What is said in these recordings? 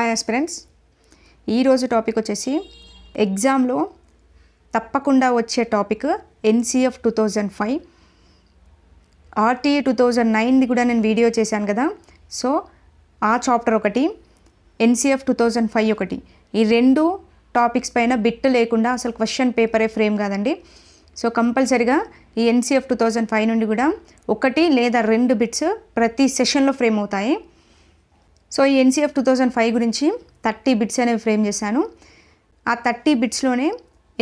Hi aspirants, ఈరోజు topic వచ్చేసి ఎగ్జామ్లో తప్పకుండా వచ్చే టాపిక్ ఎన్సిఎఫ్ 2005 ఆర్టీఏ 2009ది కూడా నేను వీడియో చేశాను కదా. సో ఆ చాప్టర్ ఒకటి, ఎన్సిఎఫ్ 2005 ఒకటి, ఈ రెండు టాపిక్స్ పైన బిట్ లేకుండా అసలు క్వశ్చన్ పేపరే ఫ్రేమ్ కాదండి. సో కంపల్సరిగా ఈ ఎన్సిఎఫ్ 2005 నుండి కూడా ఒకటి లేదా రెండు బిట్స్ ప్రతి సెషన్లో ఫ్రేమ్ అవుతాయి. సో ఈ ఎన్సిఎఫ్ 2005 గురించి 30 బిట్స్ అనేవి ఫ్రేమ్ చేశాను. ఆ 30 బిట్స్లోనే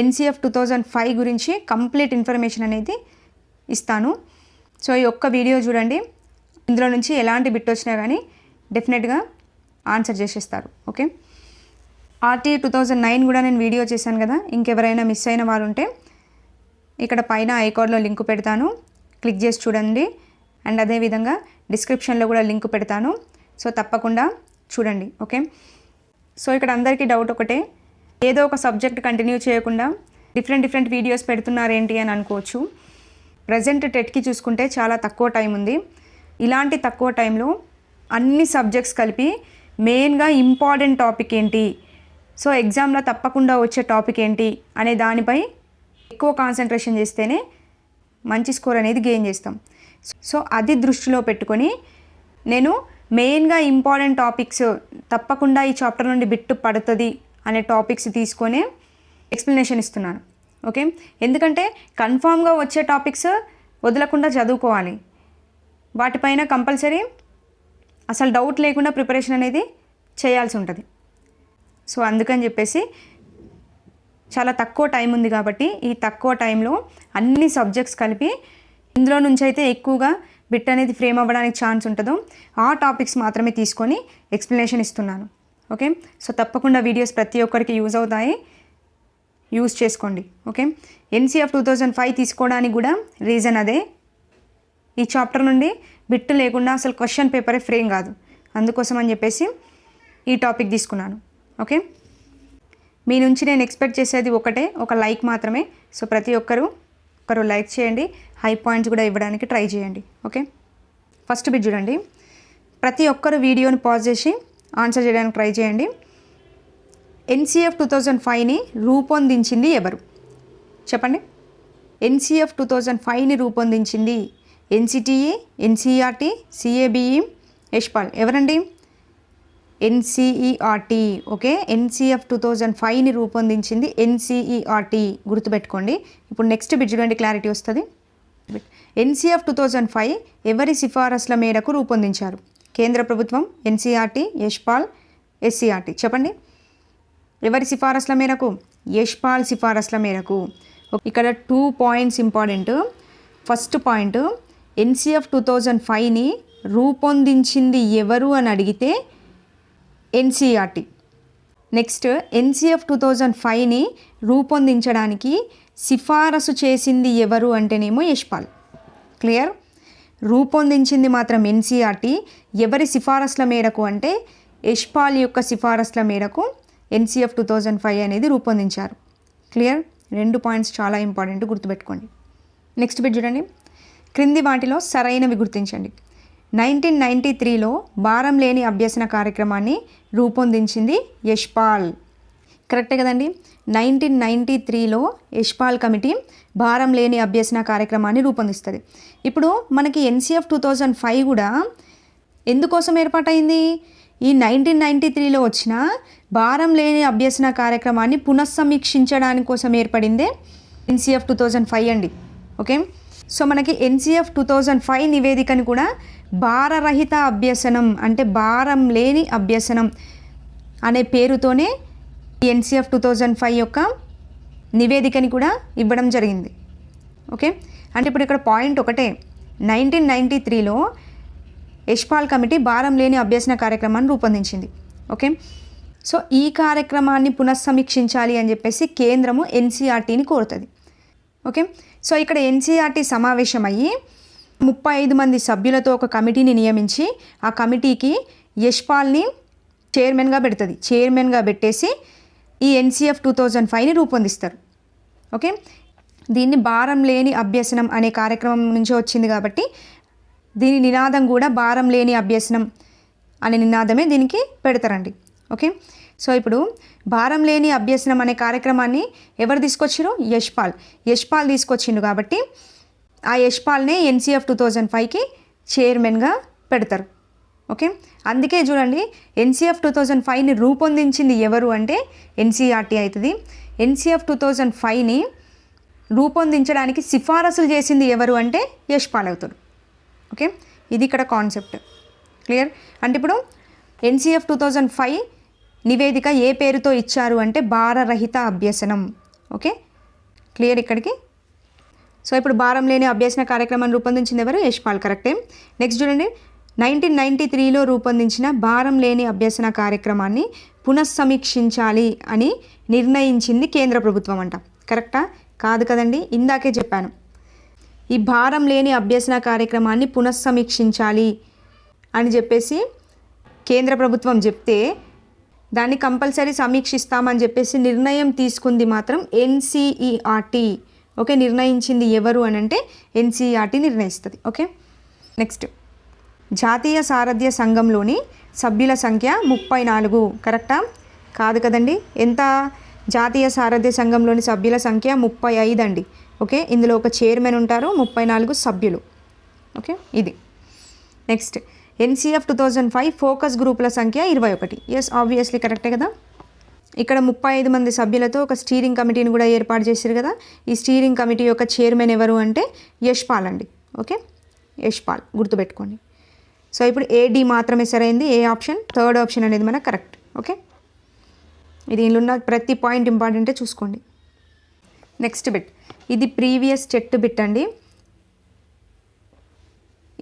ఎన్సిఎఫ్ 2005 గురించి కంప్లీట్ ఇన్ఫర్మేషన్ అనేది ఇస్తాను. సో ఈ ఒక్క వీడియో చూడండి, ఇందులో నుంచి ఎలాంటి బిట్ వచ్చినా కానీ డెఫినెట్గా ఆన్సర్ చేసేస్తారు. ఓకే, ఆర్టీఏ 2009 కూడా నేను వీడియో చేశాను కదా. ఇంకెవరైనా మిస్ అయిన వాళ్ళు ఉంటే ఇక్కడ పైన ఐకార్డ్లో లింక్ పెడతాను, క్లిక్ చేసి చూడండి. అండ్ అదేవిధంగా డిస్క్రిప్షన్లో కూడా లింక్ పెడతాను. సో తప్పకుండా చూడండి. ఓకే, సో ఇక్కడ అందరికీ డౌట్ ఒకటే, ఏదో ఒక సబ్జెక్ట్ కంటిన్యూ చేయకుండా డిఫరెంట్ వీడియోస్ పెడుతున్నారేంటి అని అనుకోవచ్చు. ప్రజెంట్ టెట్కి చూసుకుంటే చాలా తక్కువ టైం ఉంది. ఇలాంటి తక్కువ టైంలో అన్ని సబ్జెక్ట్స్ కలిపి మెయిన్గా ఇంపార్టెంట్ టాపిక్ ఏంటి, సో ఎగ్జామ్లో తప్పకుండా వచ్చే టాపిక్ ఏంటి అనే దానిపై ఎక్కువ కాన్సన్ట్రేషన్ చేస్తేనే మంచి స్కోర్ అనేది గెయిన్ చేస్తాం. సో అది దృష్టిలో పెట్టుకొని నేను మెయిన్గా ఇంపార్టెంట్ టాపిక్స్ తప్పకుండా ఈ చాప్టర్ నుండి బిట్టు పడుతుంది అనే టాపిక్స్ తీసుకొని ఎక్స్ప్లెనేషన్ ఇస్తున్నాను. ఓకే, ఎందుకంటే కన్ఫామ్గా వచ్చే టాపిక్స్ వదలకుండా చదువుకోవాలి, వాటిపైన కంపల్సరీ అసలు డౌట్ లేకుండా ప్రిపరేషన్ అనేది చేయాల్సి ఉంటుంది. సో అందుకని చెప్పేసి చాలా తక్కువ టైం ఉంది కాబట్టి ఈ తక్కువ టైంలో అన్ని సబ్జెక్ట్స్ కలిపి ఇందులో నుంచి అయితే ఎక్కువగా బిట్ అనేది ఫ్రేమ్ అవ్వడానికి ఛాన్స్ ఉంటుందో ఆ టాపిక్స్ మాత్రమే తీసుకొని ఎక్స్ప్లెనేషన్ ఇస్తున్నాను. ఓకే, సో తప్పకుండా వీడియోస్ ప్రతి ఒక్కరికి యూజ్ అవుతాయి, యూజ్ చేసుకోండి. ఓకే, ఎన్సిఎఫ్ 2005 తీసుకోవడానికి కూడా రీజన్ అదే, ఈ చాప్టర్ నుండి బిట్ లేకుండా అసలు క్వశ్చన్ పేపరే ఫ్రేమ్ కాదు, అందుకోసం అని చెప్పేసి ఈ టాపిక్ తీసుకున్నాను. ఓకే, మీ నుంచి నేను ఎక్స్పెక్ట్ చేసేది ఒకటే, ఒక లైక్ మాత్రమే. సో ప్రతి ఒక్కరు లైక్ చేయండి, హై పాయింట్స్ కూడా ఇవ్వడానికి ట్రై చేయండి. ఓకే, ఫస్ట్ బిట్ చూడండి. ప్రతి ఒక్కరు వీడియోని పాజ్ చేసి ఆన్సర్ చేయడానికి ట్రై చేయండి. ఎన్సిఎఫ్ 2005ని రూపొందించింది ఎవరు చెప్పండి. ఎన్సిఎఫ్ 2005ని రూపొందించింది ఎన్సిటిఈ, ఎన్సిఈఆర్టీ, సిఏబిఈ, యశ్పాల్. ఎవరండి? ఎన్సిఈఆర్టీ. ఓకే, ఎన్సిఎఫ్ 2005ని రూపొందించింది ఎన్సిఈఆర్టీ, గుర్తుపెట్టుకోండి. ఇప్పుడు నెక్స్ట్ బిట్ చూడండి, క్లారిటీ వస్తుంది. ఎన్సిఎఫ్ 2005 ఎవరి సిఫారసుల మేరకు రూపొందించారు? కేంద్ర ప్రభుత్వం, ఎన్సిఈఆర్టీ, యశ్పాల్, ఎస్సీఆర్టీ. చెప్పండి, ఎవరి సిఫారసుల మేరకు? యశ్పాల్ సిఫారసుల మేరకు. ఇక్కడ 2 points important. First point, NCF 2005ని రూపొందించింది ఎవరు అని అడిగితే ఎన్సిఈఆర్టీ. నెక్స్ట్, ఎన్సిఎఫ్ 2005ని రూపొందించడానికి సిఫారసు చేసింది ఎవరు అంటేనేమో యశ్పాల్. క్లియర్? రూపొందించింది మాత్రం ఎన్సిఈఆర్టీ, ఎవరి సిఫారసుల మేరకు అంటే యశ్పాల్ యొక్క సిఫారసుల మేరకు ఎన్సిఎఫ్ 2005 అనేది రూపొందించారు. క్లియర్? 2 పాయింట్స్ చాలా ఇంపార్టెంట్, గుర్తుపెట్టుకోండి. నెక్స్ట్ బిట్ చూడండి. క్రింది వాటిలో సరైనవి గుర్తించండి. 1993లో భారం లేని అభ్యసన కార్యక్రమాన్ని రూపొందించింది యశ్పాల్. కరెక్టే కదండి. 1993లో యశ్పాల్ కమిటీ భారం లేని అభ్యసన కార్యక్రమాన్ని రూపొందిస్తుంది. ఇప్పుడు మనకి ఎన్సిఎఫ్ 2005 కూడా ఎందుకోసం ఏర్పాటైంది? ఈ 1993లో వచ్చిన భారం లేని అభ్యసన కార్యక్రమాన్ని పునఃసమీక్షించడానికి కోసం ఏర్పడిందే ఎన్సిఎఫ్ 2005 అండి. ఓకే, సో మనకి ఎన్సిఎఫ్ 2005 నివేదికను కూడా భారరహిత అభ్యసనం అంటే భారం లేని అభ్యసనం అనే పేరుతోనే ఈ ఎన్సిఎఫ్ 2005 యొక్క నివేదికని కూడా ఇవ్వడం జరిగింది. ఓకే, అంటే ఇప్పుడు ఇక్కడ పాయింట్ ఒకటే, 1993లో యశ్పాల్ కమిటీ భారం లేని అభ్యసన కార్యక్రమాన్ని రూపొందించింది. ఓకే, సో ఈ కార్యక్రమాన్ని పునఃసమీక్షించాలి అని చెప్పేసి కేంద్రము ఎన్సిఈఆర్టీని కోరుతుంది. ఓకే, సో ఇక్కడ ఎన్సిఈఆర్టీ సమావేశమయ్యి 35 మంది సభ్యులతో ఒక కమిటీని నియమించి ఆ కమిటీకి యశ్పాల్ని చైర్మన్గా పెడుతుంది. చైర్మన్గా పెట్టేసి ఈ ఎన్సిఎఫ్ 2005ని రూపొందిస్తారు. ఓకే, దీన్ని భారం లేని అభ్యసనం అనే కార్యక్రమం నుంచి వచ్చింది కాబట్టి దీని నినాదం కూడా భారం లేని అభ్యసనం అనే నినాదమే దీనికి పెడతారండి. ఓకే. సో ఇప్పుడు భారం లేని అభ్యసనం అనే కార్యక్రమాన్ని ఎవరు తీసుకొచ్చారు? యశ్పాల్ తీసుకొచ్చిండు కాబట్టి ఆ యశ్పాల్నే NCF 2005కి చైర్మన్గా పెడతారు. ఓకే. అందుకే చూడండి NCF 2005ని రూపొందించింది ఎవరు అంటే NCERT అవుతుంది. NCF 2005ని రూపొందించడానికి సిఫారసులు చేసింది ఎవరు అంటే యశ్పాల్ అవుతారు. ఓకే. ఇది ఇక్కడ కాన్సెప్ట్ క్లియర్. అంటే ఇప్పుడు NCF 2005 నివేదిక ఏ పేరుతో ఇచ్చారు అంటే భారరహిత అభ్యసనం. ఓకే క్లియర్ ఇక్కడికి. సో ఇప్పుడు భారం లేని అభ్యసన కార్యక్రమాన్ని రూపొందించింది ఎవరు? యశ్పాల్. కరెక్టే. నెక్స్ట్ చూడండి 1993లో రూపొందించిన భారం లేని అభ్యసన కార్యక్రమాన్ని పునఃసమీక్షించాలి అని నిర్ణయించింది కేంద్ర ప్రభుత్వం అంట. కరెక్టా? కాదు కదండి, ఇందాకే చెప్పాను. ఈ భారం లేని అభ్యసన కార్యక్రమాన్ని పునఃసమీక్షించాలి అని చెప్పేసి కేంద్ర ప్రభుత్వం చెప్తే దాన్ని కంపల్సరీ సమీక్షిస్తామని చెప్పేసి నిర్ణయం తీసుకుంది మాత్రం NCERT. ఓకే. నిర్ణయించింది ఎవరు అని అంటే NCERT నిర్ణయిస్తుంది. ఓకే. నెక్స్ట్ జాతీయ సారథ్య సంఘంలోని సభ్యుల సంఖ్య 34. కరెక్టా? కాదు కదండి. ఎంత? జాతీయ సారథ్య సంఘంలోని సభ్యుల సంఖ్య 35 అండి. ఓకే. ఇందులో ఒక చైర్మన్ ఉంటారు, 34 సభ్యులు. ఓకే. ఇది నెక్స్ట్ NCF 2005 ఫోకస్ గ్రూపుల సంఖ్య 21. ఎస్, ఆబ్వియస్లీ కరెక్టే కదా. ఇక్కడ 35 మంది సభ్యులతో ఒక స్టీరింగ్ కమిటీని కూడా ఏర్పాటు చేశారు కదా. ఈ స్టీరింగ్ కమిటీ యొక్క చైర్మన్ ఎవరు అంటే యశ్పాల్ అండి. ఓకే. యశ్పాల్ గుర్తుపెట్టుకోండి. సో ఇప్పుడు AD మాత్రమే సరైంది. ఏ ఆప్షన్? థర్డ్ ఆప్షన్ అనేది మనకు కరెక్ట్. ఓకే. ఇది ఇందులో ఉన్న ప్రతి పాయింట్ ఇంపార్టెంటే చూసుకోండి. నెక్స్ట్ బిట్, ఇది ప్రీవియస్ టెట్ బిట్ అండి.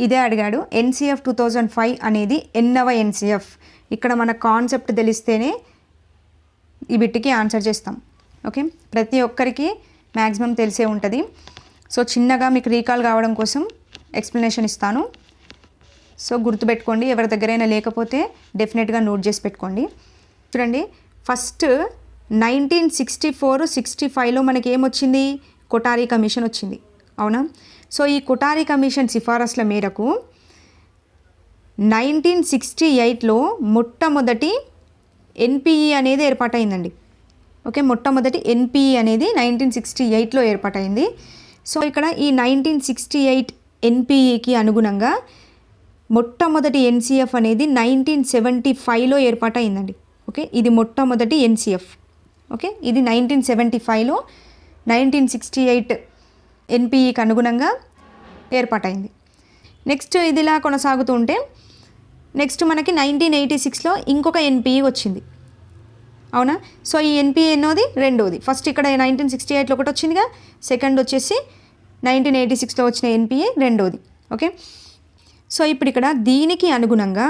ఇదే అడిగాడు. NCF 2005 అనేది ఎన్నవ NCF? ఇక్కడ మన కాన్సెప్ట్ తెలిస్తేనే ఈ బిట్కి ఆన్సర్ చేస్తాం. ఓకే. ప్రతి ఒక్కరికి మ్యాక్సిమం తెలిసే ఉంటుంది. సో చిన్నగా మీకు రీకాల్ కావడం కోసం ఎక్స్ప్లెనేషన్ ఇస్తాను. సో గుర్తుపెట్టుకోండి. ఎవరి దగ్గరైనా లేకపోతే డెఫినెట్గా నోట్ చేసి పెట్టుకోండి. చూడండి, ఫస్ట్ 1964-65లో మనకి ఏమొచ్చింది? కొఠారి కమిషన్ వచ్చింది, అవునా? సో ఈ కొఠారి కమిషన్ సిఫారసుల మేరకు 1968లో మొట్టమొదటి NPE అనేది ఏర్పాటైందండి. ఓకే. మొట్టమొదటి NPE అనేది 1968లో ఏర్పాటైంది. సో ఇక్కడ ఈ 1968 NPEకి అనుగుణంగా మొట్టమొదటి NCF అనేది 1975లో ఏర్పాటైందండి. ఓకే. ఇది మొట్టమొదటి NCF. ఓకే. ఇది 1975లో 1968 NPEకి అనుగుణంగా ఏర్పాటైంది. నెక్స్ట్ ఇది ఇలా కొనసాగుతూ ఉంటే నెక్స్ట్ మనకి 1986లో ఇంకొక NPE వచ్చింది, అవునా? సో ఈ NPE ఎన్నోది? రెండోది. ఫస్ట్ ఇక్కడ 1968లో ఒకటి వచ్చిందిగా, సెకండ్ వచ్చేసి 1986లో వచ్చిన NPE రెండోది. ఓకే. సో ఇప్పుడు ఇక్కడ దీనికి అనుగుణంగా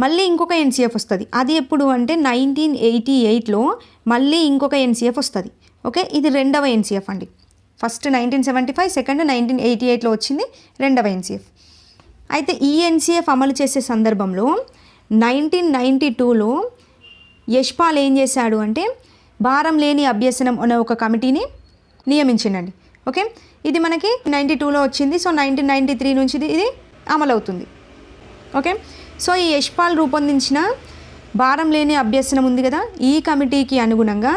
మళ్ళీ ఇంకొక NCF వస్తుంది. అది ఎప్పుడు అంటే 1988లో మళ్ళీ ఇంకొక NCF వస్తుంది. ఓకే. ఇది రెండవ NCF అండి. ఫస్ట్ 1975, సెకండ్ 1988లో వచ్చింది రెండవ NCF. అయితే ఈ NCF అమలు చేసే సందర్భంలో 1992లో యశ్పాల్ ఏం చేశాడు అంటే భారం లేని అభ్యసనం అనే ఒక కమిటీని నియమించిండండి. ఓకే. ఇది మనకి 92లో వచ్చింది. సో 1993 నుంచి ఇది అమలవుతుంది. ఓకే. సో ఈ యశ్పాల్ రూపొందించిన భారం లేని అభ్యసనం ఉంది కదా, ఈ కమిటీకి అనుగుణంగా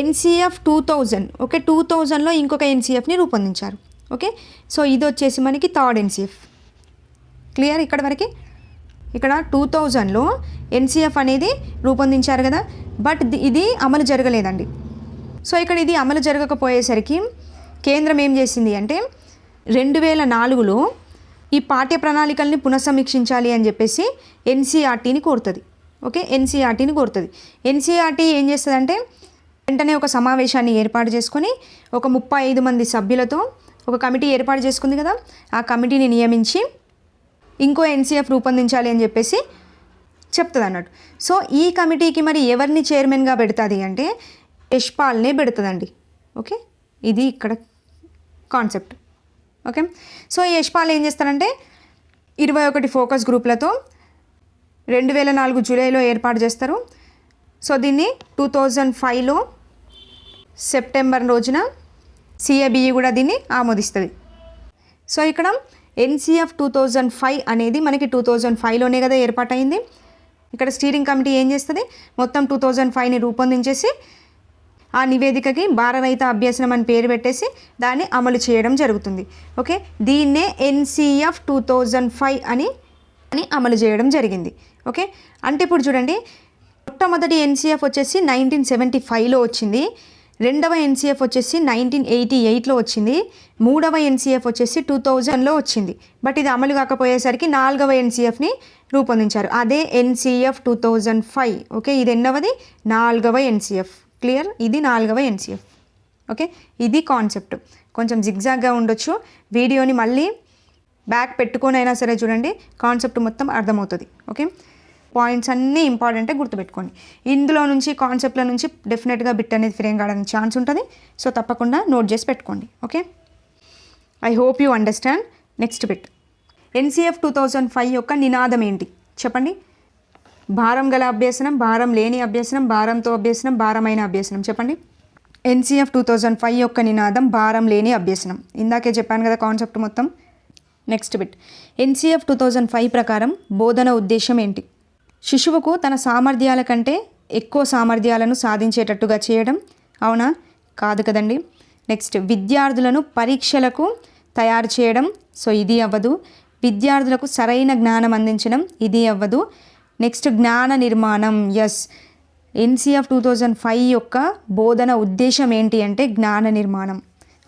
NCF 2000, ఓకే, 2000లో ఇంకొక NCFని రూపొందించారు. ఓకే. సో ఇది వచ్చేసి మనకి థర్డ్ NCF. క్లియర్ ఇక్కడ వరకు? ఇక్కడ 2000లో NCF అనేది రూపొందించారు కదా, బట్ ఇది అమలు జరగలేదండి. సో ఇక్కడ ఇది అమలు జరగకపోయేసరికి కేంద్రం ఏం చేసింది అంటే 2004లో ఈ పాఠ్య ప్రణాళికల్ని పునఃసమీక్షించాలి అని చెప్పేసి NCERTని కోరుతుంది. ఓకే. NCERTని కోరుతుంది. NCERT ఏం చేస్తుందంటే వెంటనే ఒక సమావేశాన్ని ఏర్పాటు చేసుకొని ఒక 35 మంది సభ్యులతో ఒక కమిటీ ఏర్పాటు చేసుకుంది కదా, ఆ కమిటీని నియమించి ఇంకో NCF రూపొందించాలి అని చెప్పేసి చెప్తుంది అన్నట్టు. సో ఈ కమిటీకి మరి ఎవరిని చైర్మన్గా పెడుతుంది అంటే యశ్పాల్నే పెడుతుందండి. ఓకే. ఇది ఇక్కడ కాన్సెప్ట్. ఓకే. సో ఈ యశ్పాల్ ఏం చేస్తారంటే 21 ఫోకస్ గ్రూపులతో 2004 జూలైలో ఏర్పాటు చేస్తారు. సో దీన్ని 2005లో సెప్టెంబర్ రోజున CABE కూడా దీన్ని ఆమోదిస్తుంది. సో ఇక్కడ NCF 2005 అనేది మనకి 2005లోనే కదా ఏర్పాటైంది. ఇక్కడ స్టీరింగ్ కమిటీ ఏం చేస్తుంది, మొత్తం 2005ని రూపొందించేసి ఆ నివేదికకి భారరహిత అభ్యసనం అని పేరు పెట్టేసి దాన్ని అమలు చేయడం జరుగుతుంది. ఓకే, దీన్నే NCF 2005 అని అమలు చేయడం జరిగింది. ఓకే, అంటే ఇప్పుడు చూడండి, మొట్టమొదటి NCF వచ్చేసి 1975లో వచ్చింది, రెండవ NCF వచ్చేసి 1988లో వచ్చింది, మూడవ NCF వచ్చేసి 2000లో వచ్చింది. బట్ ఇది అమలు కాకపోయేసరికి నాలుగవ NCFని రూపొందించారు, అదే NCF 2005. ఓకే, ఇది ఎన్నవది, నాలుగవ NCF. క్లియర్, ఇది నాలుగవ NCF. ఓకే, ఇది కాన్సెప్ట్. కొంచెం జిగ్జాగ్గా ఉండొచ్చు, వీడియోని మళ్ళీ బ్యాక్ పెట్టుకొని అయినా సరే చూడండి, కాన్సెప్ట్ మొత్తం అర్థమవుతుంది. ఓకే, పాయింట్స్ అన్నీ ఇంపార్టెంటే గుర్తుపెట్టుకోండి. ఇందులో నుంచి కాన్సెప్ట్ల నుంచి డెఫినెట్గా బిట్ అనేది ఫ్రేమ్ కావడానికి ఛాన్స్ ఉంటుంది. సో తప్పకుండా నోట్ చేసి పెట్టుకోండి. Okay, I hope you understand. Next bit, NCF 2005 యొక్క నినాదం ఏంటి చెప్పండి. భారం గల అభ్యసనం, భారం లేని అభ్యసనం, భారంతో అభ్యసనం, భారమైన అభ్యసనం. చెప్పండి. NCF 2005 యొక్క నినాదం భారం లేని అభ్యసనం. ఇందాకే చెప్పాను కదా కాన్సెప్ట్ మొత్తం. నెక్స్ట్ బిట్, NCF 2005 ప్రకారం బోధన ఉద్దేశం ఏంటి? శిశువుకు తన సామర్థ్యాల కంటే ఎక్కువ సామర్థ్యాలను సాధించేటట్టుగా చేయడం. అవునా? కాదు కదండి. నెక్స్ట్, విద్యార్థులను పరీక్షలకు తయారు చేయడం. సో ఇది అవ్వదు. విద్యార్థులకు సరైన జ్ఞానం అందించడం. ఇది అవ్వదు. నెక్స్ట్, జ్ఞాన నిర్మాణం. ఎస్, NCF 2005 యొక్క బోధన ఉద్దేశం ఏంటి అంటే జ్ఞాన నిర్మాణం.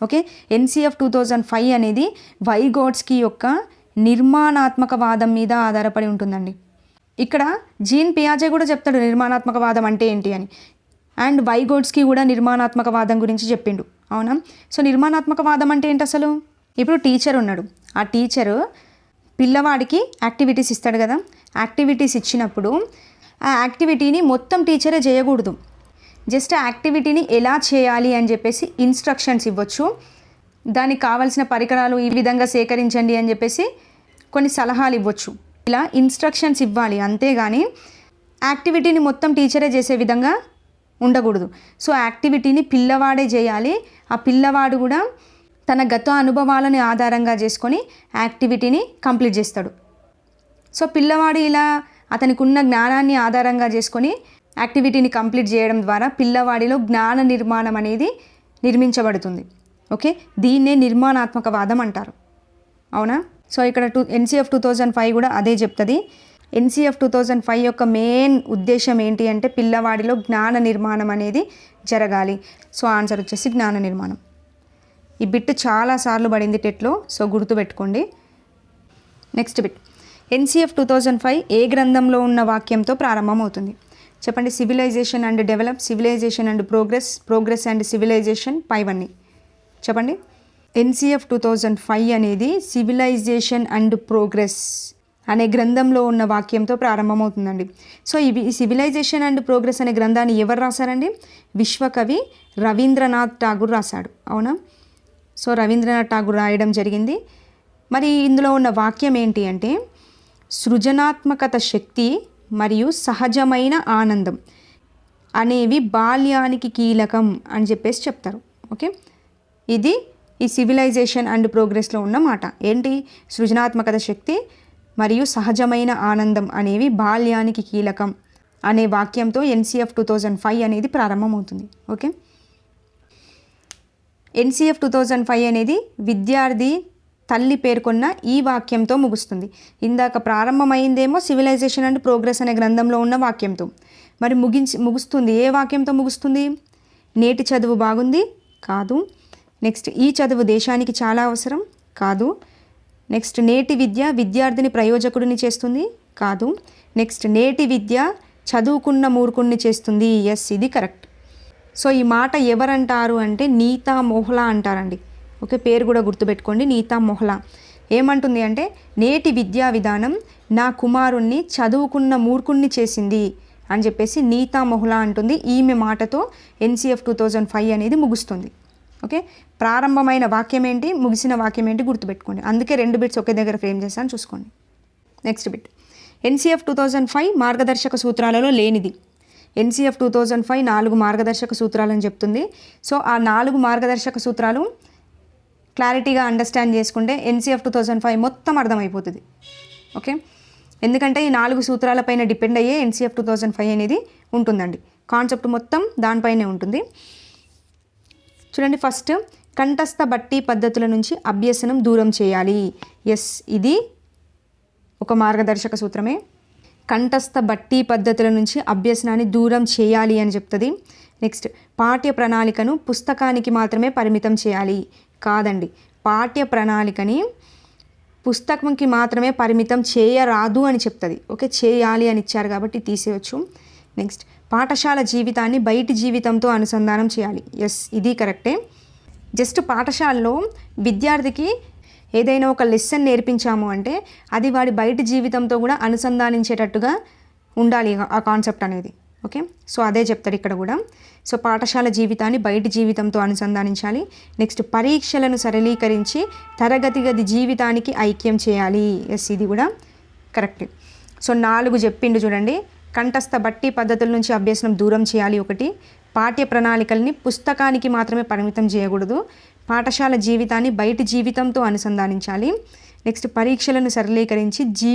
ఓకే, NCF 2005 అనేది వైగోట్స్కీ యొక్క నిర్మాణాత్మకవాదం మీద ఆధారపడి ఉంటుందండి. ఇక్కడ జీన్ పియాజే కూడా చెప్తాడు నిర్మాణాత్మకవాదం అంటే ఏంటి అని, అండ్ వైగోట్స్కీ కూడా నిర్మాణాత్మకవాదం గురించి చెప్పిండు. అవునా? సో నిర్మాణాత్మకవాదం అంటే ఏంటి అసలు? ఇప్పుడు టీచర్ ఉన్నాడు, ఆ టీచరు పిల్లవాడికి యాక్టివిటీస్ ఇస్తాడు కదా, యాక్టివిటీస్ ఇచ్చినప్పుడు ఆ యాక్టివిటీని మొత్తం టీచరే చేయకూడదు, జస్ట్ ఆ యాక్టివిటీని ఎలా చేయాలి అని చెప్పేసి ఇన్స్ట్రక్షన్స్ ఇవ్వచ్చు, దానికి కావాల్సిన పరికరాలు ఈ విధంగా సేకరించండి అని చెప్పేసి కొన్ని సలహాలు ఇవ్వచ్చు. ఇలా ఇన్స్ట్రక్షన్స్ ఇవ్వాలి, అంతేగాని యాక్టివిటీని మొత్తం టీచరే చేసే విధంగా ఉండకూడదు. సో యాక్టివిటీని పిల్లవాడే చేయాలి. ఆ పిల్లవాడు కూడా తన గత అనుభవాలని ఆధారంగా చేసుకొని యాక్టివిటీని కంప్లీట్ చేస్తాడు. సో పిల్లవాడు ఇలా అతనికి ఉన్న జ్ఞానాన్ని ఆధారంగా చేసుకొని యాక్టివిటీని కంప్లీట్ చేయడం ద్వారా పిల్లవాడిలో జ్ఞాన నిర్మాణం అనేది నిర్మించబడుతుంది. ఓకే, దీన్నే నిర్మాణాత్మకవాదం అంటారు. అవునా? సో ఇక్కడ NCF 2005 కూడా అదే చెప్తుంది. NCF 2005 యొక్క మెయిన్ ఉద్దేశం ఏంటి అంటే పిల్లవాడిలో జ్ఞాన నిర్మాణం అనేది జరగాలి. సో ఆన్సర్ వచ్చేసి జ్ఞాన నిర్మాణం. ఈ బిట్ చాలాసార్లు పడింది టెట్లో, సో గుర్తుపెట్టుకోండి. నెక్స్ట్ బిట్, NCF 2005 ఏ గ్రంథంలో ఉన్న వాక్యంతో ప్రారంభమవుతుంది చెప్పండి. Civilisation and develop, civilisation and progress, progress and civilisation, పైవన్నీ చెప్పండి. NCF 2005 అనేది సివిలైజేషన్ అండ్ ప్రోగ్రెస్ అనే గ్రంథంలో ఉన్న వాక్యంతో ప్రారంభమవుతుందండి. సో ఈ సివిలైజేషన్ అండ్ ప్రోగ్రెస్ అనే గ్రంథాన్ని ఎవరు రాశారండి? విశ్వకవి రవీంద్రనాథ్ ఠాగూర్ రాశాడు. అవునా? సో రవీంద్రనాథ్ ఠాగూర్ రాయడం జరిగింది. మరి ఇందులో ఉన్న వాక్యం ఏంటి అంటే సృజనాత్మకత శక్తి మరియు సహజమైన ఆనందం అనేవి బాల్యానికి కీలకం అని చెప్పేసి చెప్తారు. ఓకే, ఇది ఈ సివిలైజేషన్ అండ్ ప్రోగ్రెస్లో ఉన్న మాట. ఏంటి? సృజనాత్మకత శక్తి మరియు సహజమైన ఆనందం అనేవి బాల్యానికి కీలకం అనే వాక్యంతో NCF 2005 అనేది ప్రారంభమవుతుంది. ఓకే, NCF 2005 అనేది విద్యార్థి తల్లి పేర్కొన్న ఈ వాక్యంతో ముగుస్తుంది. ఇందాక ప్రారంభమైందేమో సివిలైజేషన్ అండ్ ప్రోగ్రెస్ అనే గ్రంథంలో ఉన్న వాక్యంతో, మరి ముగుస్తుంది ఏ వాక్యంతో ముగుస్తుంది? నేటి చదువు బాగుంది, కాదు. నెక్స్ట్, ఈ చదువు దేశానికి చాలా అవసరం, కాదు. నెక్స్ట్, నేటి విద్య విద్యార్థిని ప్రయోజకుడిని చేస్తుంది, కాదు. నెక్స్ట్, నేటి విద్య చదువుకున్న మూర్ఖుణ్ణి చేస్తుంది. ఎస్, ఇది కరెక్ట్. సో ఈ మాట ఎవరంటారు అంటే నీతా మొహ్లా అంటారండి. ఓకే, పేరు కూడా గుర్తుపెట్టుకోండి, నీతా మొహ్లా. ఏమంటుంది అంటే నేటి విద్యా విధానం నా కుమారుణ్ణి చదువుకున్న మూర్ఖుణ్ణి చేసింది అని చెప్పేసి నీతా మొహ్లా అంటుంది. ఈమె మాటతో NCF 2005 అనేది ముగుస్తుంది. ఓకే, ప్రారంభమైన వాక్యం ఏంటి, ముగిసిన వాక్యం ఏంటి గుర్తుపెట్టుకోండి. అందుకే రెండు బిట్స్ ఒకే దగ్గర ఫ్రేమ్ చేస్తాను, చూసుకోండి. నెక్స్ట్ బిట్, NCF 2005 మార్గదర్శక సూత్రాలలో లేనిది. NCF 2005 4 మార్గదర్శక సూత్రాలని చెప్తుంది. సో ఆ 4 మార్గదర్శక సూత్రాలు క్లారిటీగా అండర్స్టాండ్ చేసుకుంటే NCF 2005 మొత్తం అర్థమైపోతుంది. ఓకే, ఎందుకంటే ఈ 4 సూత్రాలపైన డిపెండ్ అయ్యే NCF 2005 అనేది ఉంటుందండి. కాన్సెప్ట్ మొత్తం దానిపైనే ఉంటుంది. చూడండి, ఫస్ట్ కంఠస్థ బట్టి పద్ధతుల నుంచి అభ్యసనం దూరం చేయాలి. ఎస్, ఇది ఒక మార్గదర్శక సూత్రమే. కంఠస్థ బట్టి పద్ధతుల నుంచి అభ్యసనాన్ని దూరం చేయాలి అని చెప్తుంది. నెక్స్ట్, పాఠ్య ప్రణాళికను పుస్తకానికి మాత్రమే పరిమితం చేయాలి. కాదండి, పాఠ్య ప్రణాళికని పుస్తకంకి మాత్రమే పరిమితం చేయరాదు అని చెప్తుంది. ఓకే, చేయాలి అని ఇచ్చారు కాబట్టి తీసేయచ్చు. నెక్స్ట్, పాఠశాల జీవితాన్ని బయటి జీవితంతో అనుసంధానం చేయాలి. ఎస్, ఇది కరెక్టే. జస్ట్ పాఠశాలలో విద్యార్థికి ఏదైనా ఒక లెసన్ నేర్పించాము అంటే అది వాడి బయటి జీవితంతో కూడా అనుసంధానించేటట్టుగా ఉండాలి ఆ కాన్సెప్ట్ అనేది. ఓకే, సో అదే చెప్తారు ఇక్కడ కూడా. సో పాఠశాల జీవితాన్ని బయటి జీవితంతో అనుసంధానించాలి. నెక్స్ట్, పరీక్షలను సరళీకరించి తరగతి గది జీవితానికి ఐక్యం చేయాలి. ఎస్, ఇది కూడా కరెక్టే. సో 4 చెప్పిండు చూడండి. కంఠస్థ బట్టి పద్ధతుల నుంచి అభ్యసనం దూరం చేయాలి ఒకటి, పాఠ్య ప్రణాళికల్ని పుస్తకానికి మాత్రమే పరిమితం చేయకూడదు, పాఠశాల జీవితాన్ని బయటి జీవితంతో అనుసంధానించాలి, నెక్స్ట్ పరీక్షలను సరళీకరించి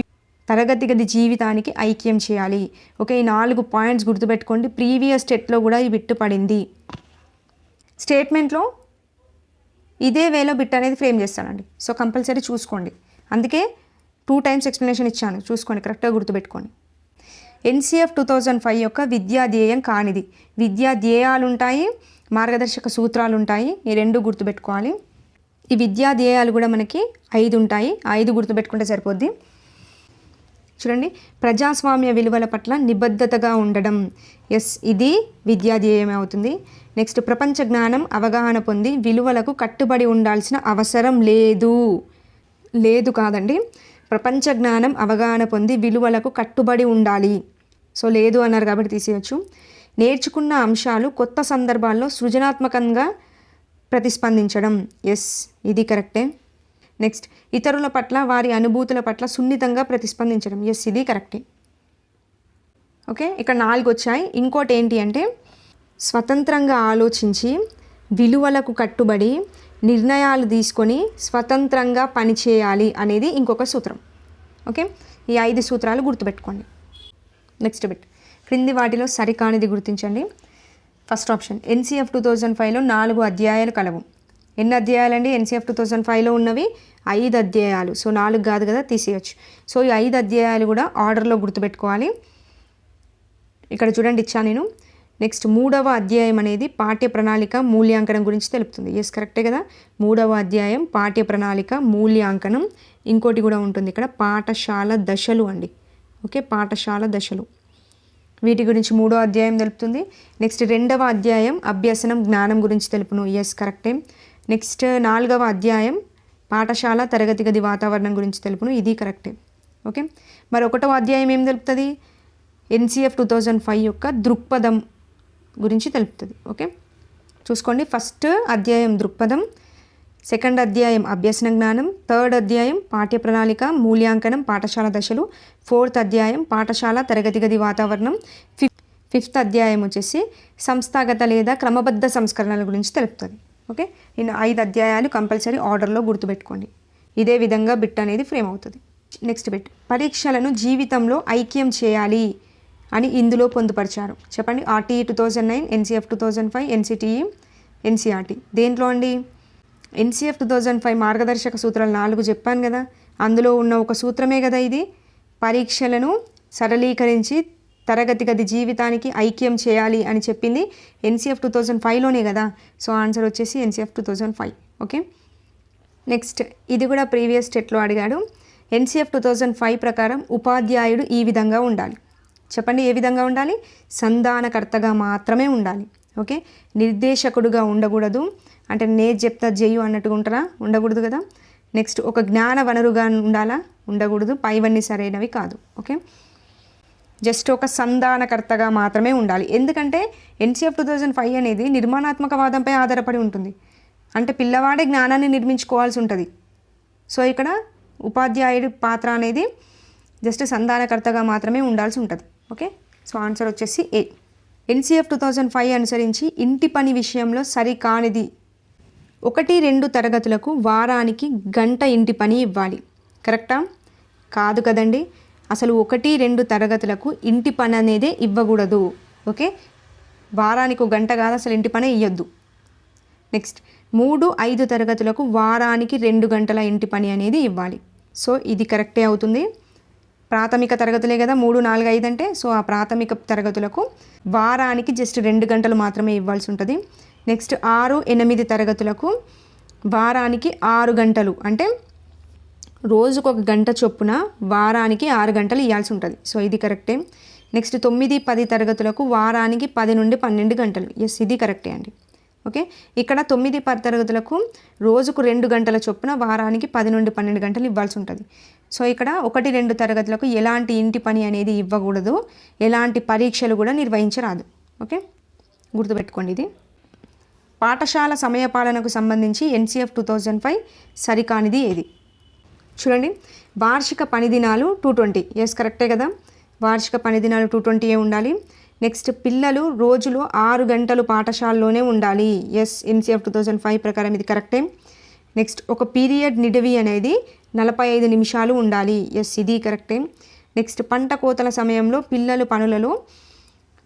తరగతి గది జీవితానికి ఐక్యం చేయాలి. ఓకే, ఈ 4 పాయింట్స్ గుర్తుపెట్టుకోండి. ప్రీవియస్ స్టేట్లో కూడా ఈ బిట్టు పడింది. స్టేట్మెంట్లో ఇదే వేలో బిట్ అనేది ఫ్రేమ్ చేస్తానండి. సో కంపల్సరీ చూసుకోండి. అందుకే 2 టైమ్స్ ఎక్స్ప్లెనేషన్ ఇచ్చాను, చూసుకోండి, కరెక్ట్గా గుర్తుపెట్టుకోండి. NCF 2005 యొక్క విద్యా ధ్యేయం కానిది. విద్యా ధ్యేయాలు ఉంటాయి, మార్గదర్శక సూత్రాలు ఉంటాయి. ఈ 2 గుర్తుపెట్టుకోవాలి. ఈ విద్యా ధ్యేయాలు కూడా మనకి 5 ఉంటాయి. 5 గుర్తుపెట్టుకుంటే సరిపోద్ది. చూడండి, ప్రజాస్వామ్య విలువల పట్ల నిబద్ధతగా ఉండడం. ఎస్, ఇది విద్యా ధ్యేయం అవుతుంది. నెక్స్ట్, ప్రపంచ జ్ఞానం అవగాహన పొంది విలువలకు కట్టుబడి ఉండాల్సిన అవసరం లేదు. లేదు కాదండి, ప్రపంచ జ్ఞానం అవగాహన పొంది విలువలకు కట్టుబడి ఉండాలి. సో లేదు అన్నారు కాబట్టి తీసేయచ్చు. నేర్చుకున్న అంశాలు కొత్త సందర్భాల్లో సృజనాత్మకంగా ప్రతిస్పందించడం. ఎస్, ఇది కరెక్టే. నెక్స్ట్, ఇతరుల పట్ల వారి అనుభూతుల పట్ల సున్నితంగా ప్రతిస్పందించడం. ఎస్, ఇది కరెక్టే. ఓకే, ఇక్కడ 4 వచ్చాయి. ఇంకోటి ఏంటి అంటే స్వతంత్రంగా ఆలోచించి విలువలకు కట్టుబడి నిర్ణయాలు తీసుకొని స్వతంత్రంగా పనిచేయాలి అనేది ఇంకొక సూత్రం. ఓకే, ఈ 5 సూత్రాలు గుర్తుపెట్టుకోండి. నెక్స్ట్ బిట్, క్రింది వాటిలో సరికానిది గుర్తించండి. ఫస్ట్ ఆప్షన్, NCF 2005లో 4 అధ్యాయాలు కలవు. ఎన్ని అధ్యాయాలండి? NCF 2005లో ఉన్నవి 5 అధ్యాయాలు. సో 4 కాదు కదా, తీసేయచ్చు. సో ఈ 5 అధ్యాయాలు కూడా ఆర్డర్లో గుర్తుపెట్టుకోవాలి. ఇక్కడ చూడండి ఇచ్చా నేను. నెక్స్ట్, 3వ అధ్యాయం అనేది పాఠ్య ప్రణాళిక మూల్యాంకనం గురించి తెలుపుతుంది. ఎస్, కరెక్టే కదా. 3వ అధ్యాయం పాఠ్య ప్రణాళిక మూల్యాంకనం. ఇంకోటి కూడా ఉంటుంది ఇక్కడ, పాఠశాల దశలు అండి. ఓకే, పాఠశాల దశలు, వీటి గురించి 3వ అధ్యాయం తెలుపుతుంది. నెక్స్ట్, 2వ అధ్యాయం అభ్యసనం జ్ఞానం గురించి తెలుపును. ఎస్, కరెక్టే. నెక్స్ట్, 4వ అధ్యాయం పాఠశాల తరగతి గది వాతావరణం గురించి తెలుపును. ఇది కరెక్టే. ఓకే, మరి 1వ అధ్యాయం ఏం తెలుపుతుంది? NCF 2005 యొక్క దృక్పథం గురించి తెలుపుతుంది. ఓకే, చూసుకోండి. ఫస్ట్ అధ్యాయం దృక్పథం, సెకండ్ అధ్యాయం అభ్యసన జ్ఞానం, థర్డ్ అధ్యాయం పాఠ్య ప్రణాళిక మూల్యాంకనం పాఠశాల దశలు, 4th అధ్యాయం పాఠశాల తరగతి గది వాతావరణం, 5th అధ్యాయం వచ్చేసి సంస్థాగత లేదా క్రమబద్ధ సంస్కరణల గురించి తెలుపుతుంది. ఓకే, ఈ 5 అధ్యాయాలు కంపల్సరీ ఆర్డర్లో గుర్తుపెట్టుకోండి. ఇదే విధంగా బిట్ అనేది ఫ్రేమ్ అవుతుంది. నెక్స్ట్ బిట్, పరీక్షలను జీవితంలో ఐక్యం చేయాలి అని ఇందులో పొందుపరిచారు. చెప్పండి. RTE 2009, NCF 2005, NCTE, NCERT. దేంట్లో అండి? NCF 2005 మార్గదర్శక సూత్రాలు 4 చెప్పాను కదా, అందులో ఉన్న ఒక సూత్రమే కదా ఇది. పరీక్షలను సరళీకరించి తరగతి గది జీవితానికి ఐక్యం చేయాలి అని చెప్పింది NCF 2005లోనే కదా. సో ఆన్సర్ వచ్చేసి NCF 2005. ఓకే, నెక్స్ట్, ఇది కూడా ప్రీవియస్ స్టేట్లో అడిగాడు. NCF 2005 ప్రకారం ఉపాధ్యాయుడు ఈ విధంగా ఉండాలి. చెప్పండి, ఏ విధంగా ఉండాలి? సంధానకర్తగా మాత్రమే ఉండాలి. ఓకే, నిర్దేశకుడుగా ఉండకూడదు. అంటే నేను చెప్తా జయ్యు అన్నట్టుగా ఉంటారా? ఉండకూడదు కదా. నెక్స్ట్, ఒక జ్ఞాన వనరుగా ఉండాలా? ఉండకూడదు. పైవన్నీ సరైనవి కాదు. ఓకే, జస్ట్ ఒక సంధానకర్తగా మాత్రమే ఉండాలి. ఎందుకంటే NCF 2005 అనేది నిర్మాణాత్మకవాదంపై ఆధారపడి ఉంటుంది. అంటే పిల్లవాడే జ్ఞానాన్ని నిర్మించుకోవాల్సి ఉంటుంది. సో ఇక్కడ ఉపాధ్యాయుడి పాత్ర అనేది జస్ట్ సంధానకర్తగా మాత్రమే ఉండాల్సి ఉంటుంది. ఓకే, సో ఆన్సర్ వచ్చేసి A. NCF 2005 అనుసరించి ఇంటి పని విషయంలో సరికానిది. 1-2 తరగతులకు వారానికి 1 గంట ఇంటి పని ఇవ్వాలి. కరెక్టా? కాదు కదండి. అసలు 1-2 తరగతులకు ఇంటి పని అనేదే ఇవ్వకూడదు. ఓకే, వారానికి 1 గంట కాదు అసలు ఇంటి పనే ఇవ్వద్దు. నెక్స్ట్ 3-5 తరగతులకు వారానికి 2 గంటల ఇంటి పని అనేది ఇవ్వాలి. సో ఇది కరెక్టే అవుతుంది. ప్రాథమిక తరగతులే కదా 3, 4, 5 అంటే. సో ఆ ప్రాథమిక తరగతులకు వారానికి జస్ట్ 2 గంటలు మాత్రమే ఇవ్వాల్సి ఉంటుంది. నెక్స్ట్ 6-8 తరగతులకు వారానికి 6 గంటలు, అంటే రోజుకు 1 గంట చొప్పున వారానికి 6 గంటలు ఇవ్వాల్సి ఉంటుంది. సో ఇది కరెక్టే. నెక్స్ట్ 9-10 తరగతులకు వారానికి 10 నుండి 12 గంటలు. ఎస్, ఇది కరెక్టే అండి. ఓకే, ఇక్కడ 9-10 తరగతులకు రోజుకు 2 గంటల చొప్పున వారానికి 10 నుండి 12 గంటలు ఇవ్వాల్సి ఉంటుంది. సో ఇక్కడ 1-2 తరగతులకు ఎలాంటి ఇంటి పని అనేది ఇవ్వకూడదు, ఎలాంటి పరీక్షలు కూడా నిర్వహించరాదు. ఓకే, గుర్తుపెట్టుకోండి ఇది. పాఠశాల సమయపాలనకు సంబంధించి NCF 2005 సరికానిది ఏది? చూడండి, వార్షిక పని దినాలు 220. ఎస్, కరెక్టే కదా, వార్షిక పని దినాలు 220 ఉండాలి. నెక్స్ట్ పిల్లలు రోజులో 6 గంటలు పాఠశాలలోనే ఉండాలి. ఎస్, NCF 2005 ప్రకారం ఇది కరెక్టే. నెక్స్ట్ ఒక పీరియడ్ నిడివి అనేది 45 నిమిషాలు ఉండాలి. ఎస్, ఇది కరెక్టే. నెక్స్ట్ పంట కోతల సమయంలో పిల్లలు పనులలో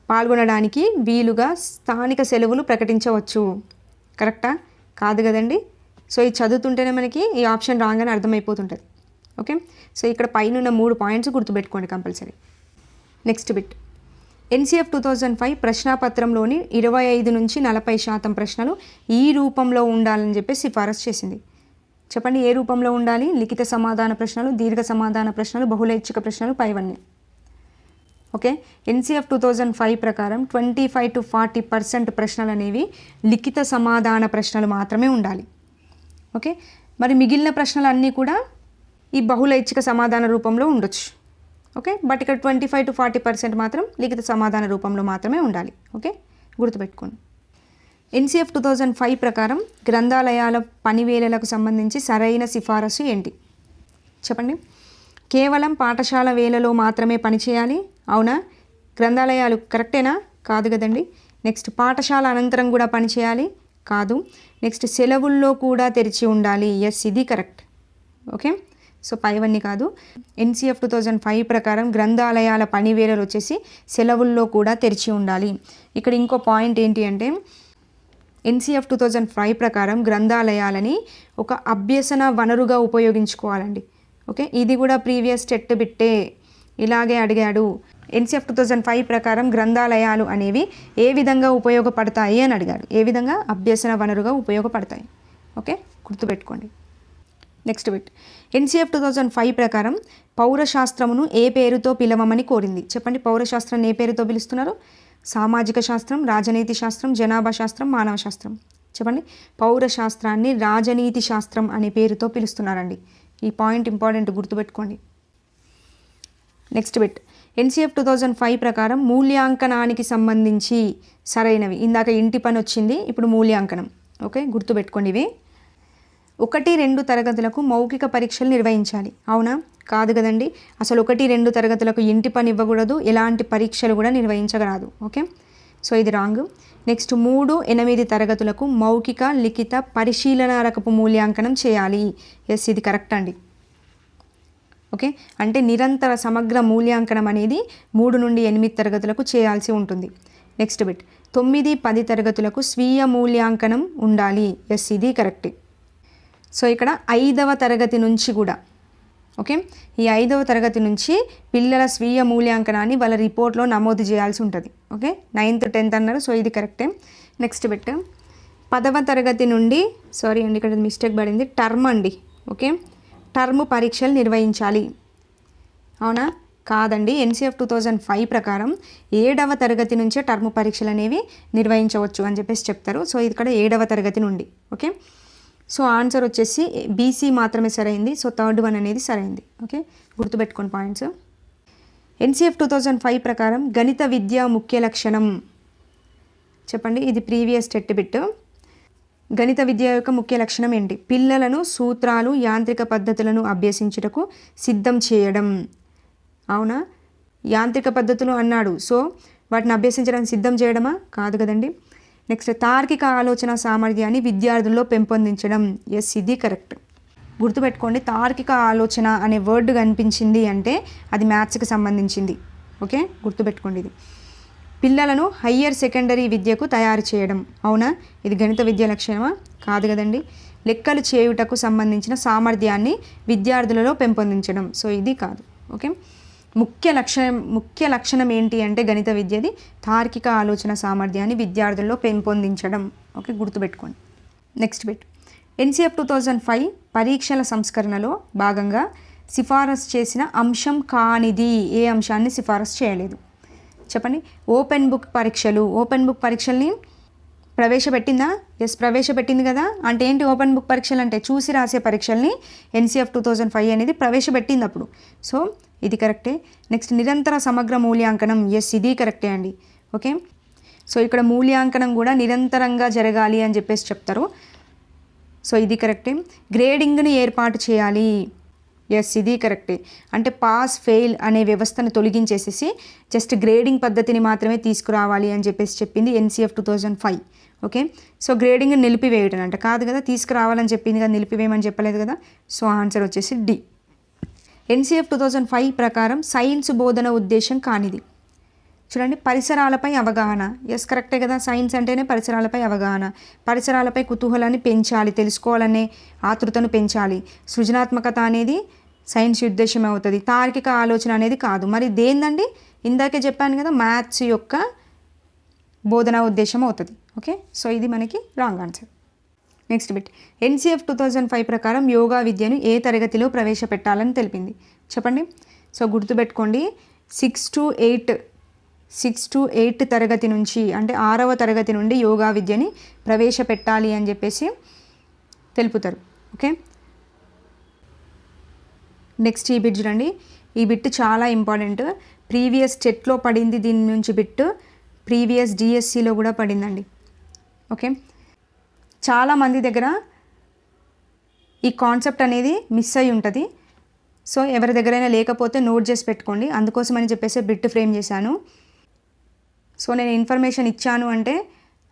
పాల్గొనడానికి వీలుగా స్థానిక సెలవులు ప్రకటించవచ్చు. కరెక్టా? కాదు కదండి. సో ఇది చదువుతుంటేనే మనకి ఈ ఆప్షన్ రాంగ్ అని అర్థమైపోతుంటుంది. ఓకే, సో ఇక్కడ పైన 3 పాయింట్స్ గుర్తుపెట్టుకోండి కంపల్సరీ. నెక్స్ట్ బిట్, NCF 2005 ప్రశ్నాపత్రంలోని 25-40% ప్రశ్నలు ఈ రూపంలో ఉండాలని చెప్పి సిఫారసు చేసింది. చెప్పండి, ఏ రూపంలో ఉండాలి? లిఖిత సమాధాన ప్రశ్నలు, దీర్ఘ సమాధాన ప్రశ్నలు, బహుళైచ్ఛిక ప్రశ్నలు, పైవన్నీ. ఓకే, NCF 2005 ప్రకారం 25-40% ప్రశ్నలు అనేవి లిఖిత సమాధాన ప్రశ్నలు మాత్రమే ఉండాలి. ఓకే, మరి మిగిలిన ప్రశ్నలు అన్నీ కూడా ఈ బహుళైచ్ఛిక సమాధాన రూపంలో ఉండొచ్చు. ఓకే, బట్ ఇక్కడ 25-40% మాత్రం లిఖిత సమాధాన రూపంలో మాత్రమే ఉండాలి. ఓకే, గుర్తుపెట్టుకోండి. NCF 2005 ప్రకారం గ్రంథాలయాల పనివేళలకు సంబంధించి సరైన సిఫారసు ఏంటి? చెప్పండి. కేవలం పాఠశాల వేళలో మాత్రమే పనిచేయాలి, అవునా? గ్రంథాలయాలు కరెక్టేనా? కాదు కదండి. నెక్స్ట్ పాఠశాల అనంతరం కూడా పనిచేయాలి, కాదు. నెక్స్ట్ సెలవుల్లో కూడా తెరిచి ఉండాలి. ఎస్, ఇది కరెక్ట్. ఓకే, సో పైవన్నీ కాదు. NCF 2005 ప్రకారం గ్రంథాలయాల పనివేళలు వచ్చేసి సెలవుల్లో కూడా తెరిచి ఉండాలి. ఇక్కడ ఇంకో పాయింట్ ఏంటి అంటే NCF 2005 ప్రకారం గ్రంథాలయాలని ఒక అభ్యసన వనరుగా ఉపయోగించుకోవాలండి. ఓకే, ఇది కూడా ప్రీవియస్ టెట్ బిట్టే ఇలాగే అడిగాడు. NCF 2005 ప్రకారం గ్రంథాలయాలు అనేవి ఏ విధంగా ఉపయోగపడతాయి అని అడిగాడు. ఏ విధంగా? అభ్యసన వనరుగా ఉపయోగపడతాయి. ఓకే, గుర్తుపెట్టుకోండి. నెక్స్ట్ బిట్, NCF 2005 ప్రకారం పౌరశాస్త్రమును ఏ పేరుతో పిలవమని కోరింది? చెప్పండి, పౌరశాస్త్రాన్ని ఏ పేరుతో పిలుస్తున్నారు? సామాజిక శాస్త్రం, రాజనీతి శాస్త్రం, జనాభా శాస్త్రం, మానవ శాస్త్రం. చెప్పండి, పౌరశాస్త్రాన్ని రాజనీతి శాస్త్రం అనే పేరుతో పిలుస్తున్నారండి. ఈ పాయింట్ ఇంపార్టెంట్, గుర్తుపెట్టుకోండి. నెక్స్ట్ బిట్, NCF 2005 ప్రకారం మూల్యాంకనానికి సంబంధించి సరైనవి. ఇందాక ఇంటి పని వచ్చింది, ఇప్పుడు మూల్యాంకనం. ఓకే, గుర్తుపెట్టుకోండి ఇవి. 1-2 తరగతులకు మౌఖిక పరీక్షలు నిర్వహించాలి, అవునా? కాదు కదండి. అసలు 1-2 తరగతులకు ఇంటి పని ఇవ్వకూడదు, ఎలాంటి పరీక్షలు కూడా నిర్వహించరాదు. ఓకే, సో ఇది రాంగ్. నెక్స్ట్ 3-8 తరగతులకు మౌఖిక లిఖిత పరిశీలన రకపు మూల్యాంకనం చేయాలి. ఎస్, ఇది కరెక్ట్ అండి. ఓకే, అంటే నిరంతర సమగ్ర మూల్యాంకనం అనేది 3-8 తరగతులకు చేయాల్సి ఉంటుంది. నెక్స్ట్ బిట్, 9-10 తరగతులకు స్వీయ మూల్యాంకనం ఉండాలి. ఎస్, ఇది కరెక్ట్. సో ఇక్కడ 5వ తరగతి నుంచి కూడా, ఓకే, ఈ 5వ తరగతి నుంచి పిల్లల స్వీయ మూల్యాంకనాన్ని వాళ్ళ రిపోర్ట్లో నమోదు చేయాల్సి ఉంటుంది. ఓకే, 9th 10th అన్నారు, సో ఇది కరెక్టే. నెక్స్ట్ బిట్, 10వ తరగతి నుండి, సారీ అండి ఇక్కడ మిస్టేక్ పడింది, టర్మ్ అండి. ఓకే, టర్మ్ పరీక్షలు నిర్వహించాలి, అవునా? కాదండి. NCF 2005 ప్రకారం 7వ తరగతి నుంచే టర్మ్ పరీక్షలు అనేవి నిర్వహించవచ్చు అని చెప్పేసి చెప్తారు. సో ఇక్కడ 7వ తరగతి నుండి. ఓకే, సో ఆన్సర్ వచ్చేసి BC మాత్రమే సరైంది. సో 3rd వన్ అనేది సరైంది. ఓకే, గుర్తుపెట్టుకోండి పాయింట్స్. NCF 2005 ప్రకారం గణిత విద్య ముఖ్య లక్షణం. చెప్పండి, ఇది ప్రీవియస్ టెట్ బిట్. గణిత విద్య యొక్క ముఖ్య లక్షణం ఏంటి? పిల్లలను సూత్రాలు, యాంత్రిక పద్ధతులను అభ్యసించుటకు సిద్ధం చేయడం, అవునా? యాంత్రిక పద్ధతులు అన్నాడు, సో వాటిని అభ్యసించడానికి సిద్ధం చేయడమా? కాదు కదండి. నెక్స్ట్ తార్కిక ఆలోచన సామర్థ్యాన్ని విద్యార్థుల్లో పెంపొందించడం. ఎస్, ఇది కరెక్ట్. గుర్తుపెట్టుకోండి, తార్కిక ఆలోచన అనే వర్డ్ కనిపించింది అంటే అది మ్యాథ్స్కి సంబంధించింది. ఓకే, గుర్తుపెట్టుకోండి. ఇది పిల్లలను హయ్యర్ సెకండరీ విద్యకు తయారు చేయడం. అవునా, ఇది గణిత విద్య లక్షణమా? కాదు కదండి. లెక్కలు చేయుటకు సంబంధించిన సామర్థ్యాన్ని విద్యార్థులలో పెంపొందించడం. సో ఇది కాదు. ఓకే, ముఖ్య లక్షణం ఏంటి అంటే గణిత విద్యది తార్కిక ఆలోచన సామర్థ్యాన్ని విద్యార్థుల్లో పెంపొందించడం. ఓకే, గుర్తుపెట్టుకోండి. నెక్స్ట్ బిట్, NCF 2005 పరీక్షల సంస్కరణలో భాగంగా సిఫారసు చేసిన అంశం కానిది ఏ అంశాన్ని సిఫారసు చేయలేదు? చెప్పండి. ఓపెన్ బుక్ పరీక్షల్ని ప్రవేశపెట్టిందా? ఎస్, ప్రవేశపెట్టింది కదా. అంటే ఏంటి ఓపెన్ బుక్ పరీక్షలు అంటే? చూసి రాసే పరీక్షల్ని NCF 2005 అనేది ప్రవేశపెట్టింది అప్పుడు. సో ఇది కరెక్టే. నెక్స్ట్, నిరంతర సమగ్ర మూల్యాంకనం. ఎస్, ఇది కరెక్టే అండి. ఓకే, సో ఇక్కడ మూల్యాంకనం కూడా నిరంతరంగా జరగాలి అని చెప్పేసి చెప్తారు. సో ఇది కరెక్టే. గ్రేడింగ్ని ఏర్పాటు చేయాలి. ఎస్, ఇది కరెక్టే. అంటే పాస్ ఫెయిల్ అనే వ్యవస్థను తొలగించేసేసి జస్ట్ గ్రేడింగ్ పద్ధతిని మాత్రమే తీసుకురావాలి అని చెప్పేసి చెప్పింది NCF 2005. ఓకే, సో గ్రేడింగ్ నిలిపివేయటం అంట. కాదు కదా, తీసుకురావాలని చెప్పింది కదా, నిలిపివేయమని చెప్పలేదు కదా. సో ఆన్సర్ వచ్చేసి డి. NCF 2005 ప్రకారం సైన్స్ బోధన ఉద్దేశం కానిది. చూడండి, పరిసరాలపై అవగాహన. ఎస్, కరెక్టే కదా. సైన్స్ అంటేనే పరిసరాలపై అవగాహన, పరిసరాలపై కుతూహలాన్ని పెంచాలి, తెలుసుకోవాలనే ఆతృతను పెంచాలి. సృజనాత్మకత అనేది సైన్స్ ఉద్దేశం అవుతుంది. తార్కిక ఆలోచన అనేది కాదు. మరి దేందండి? ఇందాకే చెప్పాను కదా, మ్యాథ్స్ యొక్క బోధనా ఉద్దేశం అవుతుంది. ఓకే, సో ఇది మనకి wrong answer. Next bit, NCF 2005 ప్రకారం యోగా విద్యను ఏ తరగతిలో ప్రవేశపెట్టాలని తెలిపింది? చెప్పండి. సో గుర్తుపెట్టుకోండి, 6 to 8 తరగతి నుంచి, అంటే 6వ తరగతి నుండి యోగా విద్యని ప్రవేశపెట్టాలి అని చెప్పేసి తెలుపుతారు. ఓకే, నెక్స్ట్ ఈ బిట్ చూడండి. ఈ బిట్ చాలా ఇంపార్టెంట్. ప్రీవియస్ టెట్లో పడింది దీని నుంచి బిట్, ప్రీవియస్ DSCలో కూడా పడిందండి. ఓకే, చాలామంది దగ్గర ఈ కాన్సెప్ట్ అనేది మిస్ అయి ఉంటుంది. సో ఎవరి దగ్గరైనా లేకపోతే నోట్ చేసి పెట్టుకోండి. అందుకోసమని చెప్పేసి బిట్ ఫ్రేమ్ చేశాను. సో నేను ఇన్ఫర్మేషన్ ఇచ్చాను అంటే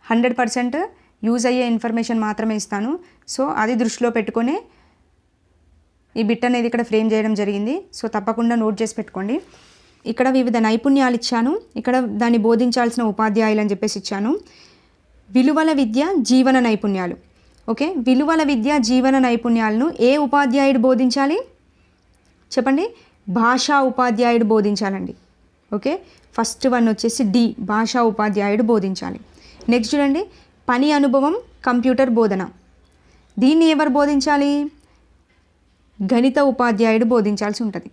100% యూజ్ అయ్యే ఇన్ఫర్మేషన్ మాత్రమే ఇస్తాను. సో అది దృష్టిలో పెట్టుకొని ఈ బిట్ అనేది ఇక్కడ ఫ్రేమ్ చేయడం జరిగింది. సో తప్పకుండా నోట్ చేసి పెట్టుకోండి. ఇక్కడ వివిధ నైపుణ్యాలు ఇచ్చాను, ఇక్కడ దాన్ని బోధించాల్సిన ఉపాధ్యాయులు అని చెప్పేసి ఇచ్చాను. విలువల విద్య జీవన నైపుణ్యాలు. ఓకే, విలువల విద్య జీవన నైపుణ్యాలను ఏ ఉపాధ్యాయుడు బోధించాలి? చెప్పండి. భాషా ఉపాధ్యాయుడు బోధించాలండి. ఓకే, ఫస్ట్ వన్ వచ్చేసి డి, భాషా ఉపాధ్యాయుడు బోధించాలి. నెక్స్ట్ చూడండి, పని అనుభవం కంప్యూటర్ బోధన. దీన్ని ఎవరు బోధించాలి? గణిత ఉపాధ్యాయుడు బోధించాల్సి ఉంటుంది.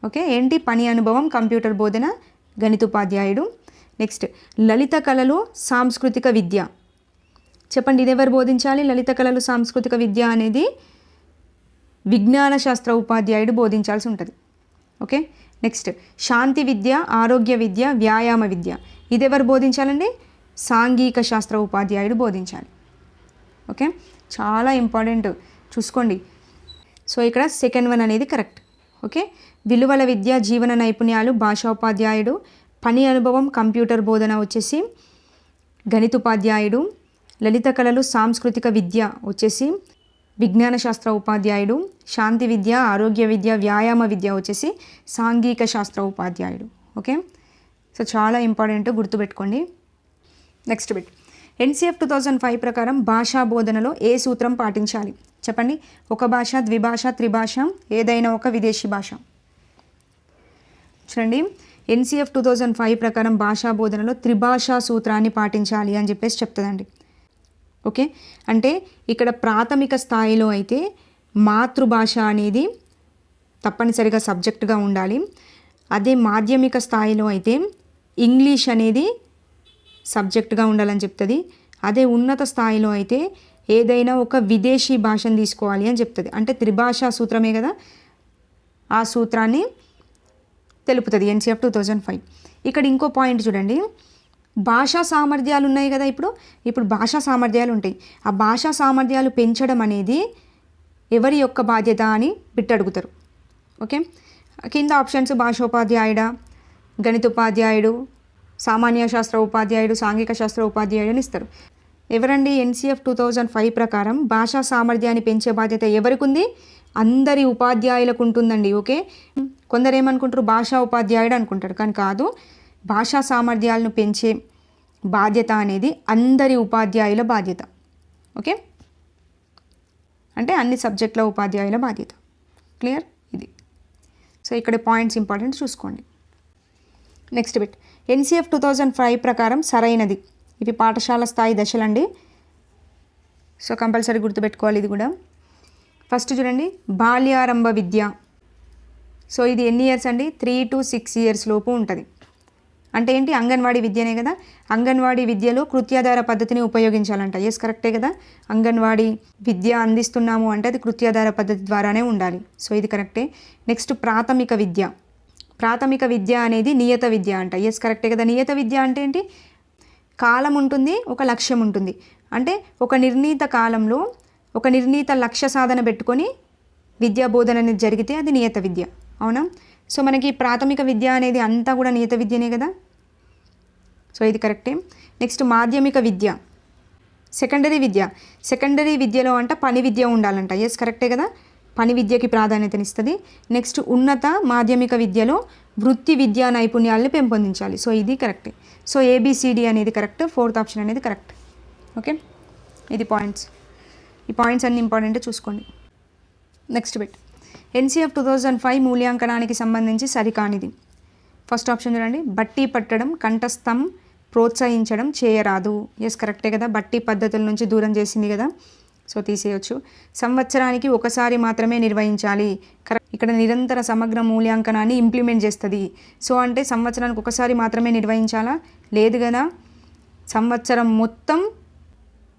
ఓకే, ఏంటి? పని అనుభవం కంప్యూటర్ బోధన, గణిత ఉపాధ్యాయుడు. నెక్స్ట్, లలిత కళలు సాంస్కృతిక విద్య. చెప్పండి, ఇది ఎవరు బోధించాలి? లలిత కళలు సాంస్కృతిక విద్య అనేది విజ్ఞాన శాస్త్ర ఉపాధ్యాయుడు బోధించాల్సి ఉంటుంది. ఓకే, నెక్స్ట్, శాంతి విద్య, ఆరోగ్య విద్య, వ్యాయామ విద్య. ఇది ఎవరు బోధించాలండి? సాంఘిక శాస్త్ర ఉపాధ్యాయుడు బోధించాలి. ఓకే, చాలా ఇంపార్టెంట్, చూసుకోండి. సో ఇక్కడ సెకండ్ వన్ అనేది కరెక్ట్. ఓకే, విలువల విద్య జీవన నైపుణ్యాలు భాషా ఉపాధ్యాయుడు, పని అనుభవం కంప్యూటర్ బోధన వచ్చేసి గణిత ఉపాధ్యాయుడు, లలిత కళలు సాంస్కృతిక విద్య వచ్చేసి విజ్ఞాన శాస్త్ర ఉపాధ్యాయుడు, శాంతి విద్య, ఆరోగ్య విద్య, వ్యాయామ విద్య వచ్చేసి సాంఘిక శాస్త్ర ఉపాధ్యాయుడు. ఓకే, సో చాలా ఇంపార్టెంట్, గుర్తుపెట్టుకోండి. నెక్స్ట్ బిట్, NCF 2005 ప్రకారం భాషా బోధనలో ఏ సూత్రం పాటించాలి? చెప్పండి. ఒక భాష, ద్విభాష, త్రిభాష, ఏదైనా ఒక విదేశీ భాష. చూడండి, NCF 2005 ప్రకారం భాషా బోధనలో త్రిభాషా సూత్రాన్ని పాటించాలి అని చెప్పేసి చెప్తుందండి. ఓకే, అంటే ఇక్కడ ప్రాథమిక స్థాయిలో అయితే మాతృభాష అనేది తప్పనిసరిగా సబ్జెక్టుగా ఉండాలి. అదే మాధ్యమిక స్థాయిలో అయితే ఇంగ్లీష్ అనేది సబ్జెక్టుగా ఉండాలని చెప్తుంది. అదే ఉన్నత స్థాయిలో అయితే ఏదైనా ఒక విదేశీ భాషను తీసుకోవాలి అని చెప్తుంది. అంటే త్రిభాషా సూత్రమే కదా, ఆ సూత్రాన్ని తెలుపుతుంది NCF 2005. ఇక్కడ ఇంకో పాయింట్ చూడండి, భాషా సామర్థ్యాలు ఉన్నాయి కదా. ఇప్పుడు భాషా సామర్థ్యాలు ఉంటాయి. ఆ భాషా సామర్థ్యాలు పెంచడం అనేది ఎవరి యొక్క బాధ్యత అని బిట్ అడుగుతారు. ఓకే, కింద ఆప్షన్స్ భాషోపాధ్యాయుడా, గణిత ఉపాధ్యాయుడు, సామాన్య శాస్త్ర ఉపాధ్యాయుడు, సాంఘిక శాస్త్ర ఉపాధ్యాయుడు అని ఇస్తారు. ఎవరండి? NCF 2005 ప్రకారం భాషా సామర్థ్యాన్ని పెంచే బాధ్యత ఎవరికి ఉంది? అందరి ఉపాధ్యాయులకు ఉంటుందండి. ఓకే, కొందరు ఏమనుకుంటారు భాషా ఉపాధ్యాయుడు అనుకుంటారు, కానీ కాదు. భాషా సామర్థ్యాలను పెంచే బాధ్యత అనేది అందరి ఉపాధ్యాయుల బాధ్యత. ఓకే, అంటే అన్ని సబ్జెక్టుల ఉపాధ్యాయుల బాధ్యత. క్లియర్? ఇది. సో ఇక్కడ పాయింట్స్ ఇంపార్టెంట్ చూసుకోండి. నెక్స్ట్ బిట్, NCF 2005 ప్రకారం సరైనది. ఇవి పాఠశాల స్థాయి దశలండి. సో కంపల్సరీ గుర్తుపెట్టుకోవాలి ఇది కూడా. ఫస్ట్ చూడండి, బాల్యారంభ విద్య. సో ఇది ఎన్ని ఇయర్స్ అండి? 3 to 6 ఇయర్స్ లోపు ఉంటుంది. అంటే ఏంటి? అంగన్వాడీ విద్యనే కదా. అంగన్వాడీ విద్యలో కృత్యాధార పద్ధతిని ఉపయోగించాలంట. ఎస్, కరెక్టే కదా. అంగన్వాడీ విద్య అందిస్తున్నాము అంటే అది కృత్యాధార పద్ధతి ద్వారానే ఉండాలి. సో ఇది కరెక్టే. నెక్స్ట్ ప్రాథమిక విద్య. ప్రాథమిక విద్య అనేది నియత విద్య అంట. ఎస్, కరెక్టే కదా. నియత విద్య అంటే ఏంటి? కాలం ఉంటుంది, ఒక లక్ష్యం ఉంటుంది. అంటే ఒక నిర్ణీత కాలంలో ఒక నిర్ణీత లక్ష్య సాధన పెట్టుకొని విద్యా బోధన అనేది జరిగితే అది నియత విద్య. అవునా? సో మనకి ప్రాథమిక విద్య అనేది అంతా కూడా నియత విద్యనే కదా. సో ఇది కరెక్టే. నెక్స్ట్ మాధ్యమిక విద్య. సెకండరీ విద్య. సెకండరీ విద్యలో అంట పని విద్య ఉండాలంట. ఎస్, కరెక్టే కదా. పని విద్యకి ప్రాధాన్యతనిస్తుంది. నెక్స్ట్ ఉన్నత మాధ్యమిక విద్యలో వృత్తి విద్యా నైపుణ్యాలను పెంపొందించాలి. సో ఇది కరెక్టే. సో ABCD అనేది కరెక్ట్, 4th ఆప్షన్ అనేది కరెక్ట్. ఓకే, ఇది పాయింట్స్. ఈ పాయింట్స్ అన్ని ఇంపార్టెంట్ చూసుకోండి. నెక్స్ట్ బిట్, NCF 2005 మూల్యాంకనానికి సంబంధించి సరికానిది. ఫస్ట్ ఆప్షన్ చూడండి, బట్టి పట్టడం, కంఠస్థం ప్రోత్సహించడం చేయరాదు. ఎస్, కరెక్టే కదా. బట్టి పద్ధతుల నుంచి దూరం చేసింది కదా. సో తీసేయచ్చు. సంవత్సరానికి ఒకసారి మాత్రమే నిర్వహించాలి. కరెక్ట్. ఇక్కడ నిరంతర సమగ్ర మూల్యాంకనాన్ని ఇంప్లిమెంట్ చేస్తుంది. సో అంటే సంవత్సరానికి ఒకసారి మాత్రమే నిర్వహించాలా? లేదు కదా. సంవత్సరం మొత్తం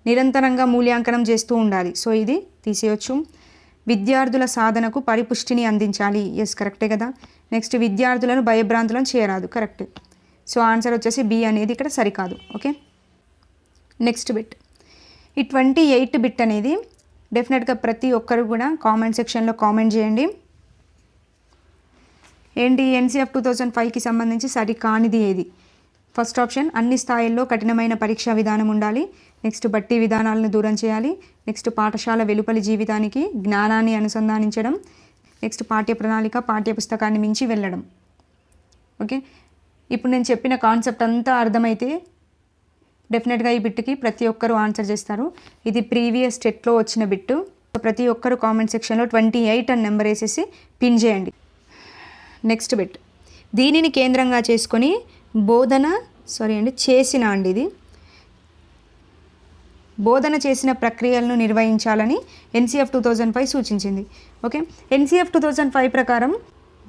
నిరంతరంగా మూల్యాంకనం చేస్తూ ఉండాలి. సో ఇది తీసేయచ్చు. విద్యార్థుల సాధనకు పరిపుష్టిని అందించాలి. ఎస్, కరెక్టే కదా. నెక్స్ట్ విద్యార్థులను భయభ్రాంతులను చేయరాదు. కరెక్టే. సో ఆన్సర్ వచ్చేసి B అనేది ఇక్కడ సరికాదు. ఓకే, నెక్స్ట్ బిట్, ఈ 28 బిట్ అనేది డెఫినెట్గా ప్రతి ఒక్కరు కూడా కామెంట్ సెక్షన్లో కామెంట్ చేయండి. ఏంటి NCF 2005కి సంబంధించి సరికానిది ఏది? ఫస్ట్ ఆప్షన్, అన్ని స్థాయిల్లో కఠినమైన పరీక్షా విధానం ఉండాలి. నెక్స్ట్ బట్టి విధానాలను దూరం చేయాలి. నెక్స్ట్ పాఠశాల వెలుపలి జీవితానికి జ్ఞానాన్ని అనుసంధానించడం. నెక్స్ట్ పాఠ్య ప్రణాళిక పాఠ్యపుస్తకాన్ని మించి వెళ్ళడం. ఓకే, ఇప్పుడు నేను చెప్పిన కాన్సెప్ట్ అంతా అర్థమైతే డెఫినెట్గా ఈ బిట్కి ప్రతి ఒక్కరూ ఆన్సర్ చేస్తారు. ఇది ప్రీవియస్ టెట్లో వచ్చిన బిట్టు. ప్రతి ఒక్కరు కామెంట్ సెక్షన్లో 28 అని నెంబర్ వేసేసి పిన్ చేయండి. నెక్స్ట్ బిట్, దీనిని కేంద్రంగా చేసుకొని బోధన చేసిన ప్రక్రియలను నిర్వహించాలని NCF 2005 సూచించింది. ఓకే, NCF 2005 ప్రకారం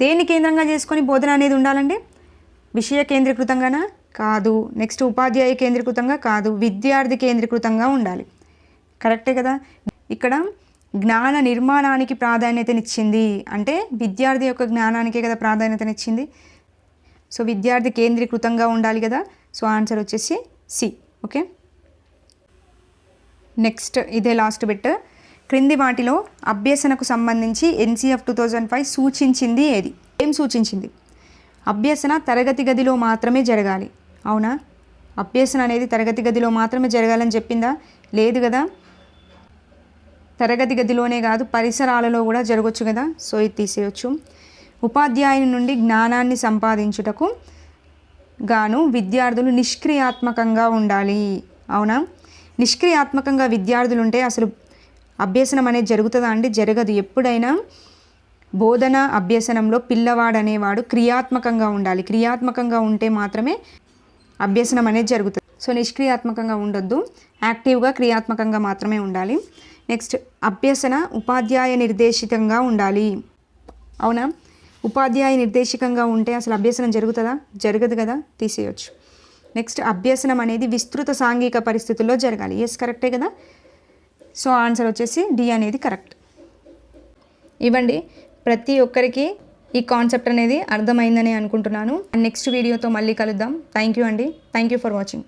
దేన్ని కేంద్రంగా చేసుకొని బోధన అనేది ఉండాలండి? విషయ కేంద్రీకృతంగానా? కాదు. నెక్స్ట్ ఉపాధ్యాయ కేంద్రీకృతంగా కాదు, విద్యార్థి కేంద్రీకృతంగా ఉండాలి. కరెక్టే కదా. ఇక్కడ జ్ఞాన నిర్మాణానికి ప్రాధాన్యతనిచ్చింది అంటే విద్యార్థి యొక్క జ్ఞానానికే కదా ప్రాధాన్యతనిచ్చింది. సో విద్యార్థి కేంద్రీకృతంగా ఉండాలి కదా. సో ఆన్సర్ వచ్చేసి C. ఓకే, నెక్స్ట్ ఇదే లాస్ట్ బిట్, క్రింది వాటిలో అభ్యసనకు సంబంధించి NCF 2005 సూచించింది ఏది? ఏం సూచించింది? అభ్యసన తరగతి గదిలో మాత్రమే జరగాలి. అవునా? అభ్యసన అనేది తరగతి గదిలో మాత్రమే జరగాలని చెప్పిందా? లేదు కదా. తరగతి గదిలోనే కాదు పరిసరాలలో కూడా జరగవచ్చు కదా. సో ఇది తీసేయచ్చు. ఉపాధ్యాయుని నుండి జ్ఞానాన్ని సంపాదించుటకు గాను విద్యార్థులు నిష్క్రియాత్మకంగా ఉండాలి. అవునా? నిష్క్రియాత్మకంగా విద్యార్థులు ఉంటే అసలు అభ్యసనం అనేది జరుగుతుందా అండి? జరగదు. ఎప్పుడైనా బోధన అభ్యసనంలో పిల్లవాడు అనేవాడు క్రియాత్మకంగా ఉండాలి. క్రియాత్మకంగా ఉంటే మాత్రమే అభ్యసనం అనేది జరుగుతుంది. సో నిష్క్రియాత్మకంగా ఉండొద్దు, యాక్టివ్గా క్రియాత్మకంగా మాత్రమే ఉండాలి. నెక్స్ట్ అభ్యసన ఉపాధ్యాయ నిర్దేశితంగా ఉండాలి. అవునా? ఉపాధ్యాయ నిర్దేశికంగా ఉంటే అసలు అభ్యసనం జరుగుతుందా? జరగదు కదా, తీసేయచ్చు. నెక్స్ట్ అభ్యసనం అనేది విస్తృత సాంఘిక పరిస్థితుల్లో జరగాలి. ఎస్, కరెక్టే కదా. సో ఆన్సర్ వచ్చేసి D అనేది కరెక్ట్. ఇవ్వండి, ప్రతి ఒక్కరికి ఈ కాన్సెప్ట్ అనేది అర్థమైందని అనుకుంటున్నాను. నెక్స్ట్ వీడియోతో మళ్ళీ కలుద్దాం. థ్యాంక్ యూ అండి. Thank you for watching.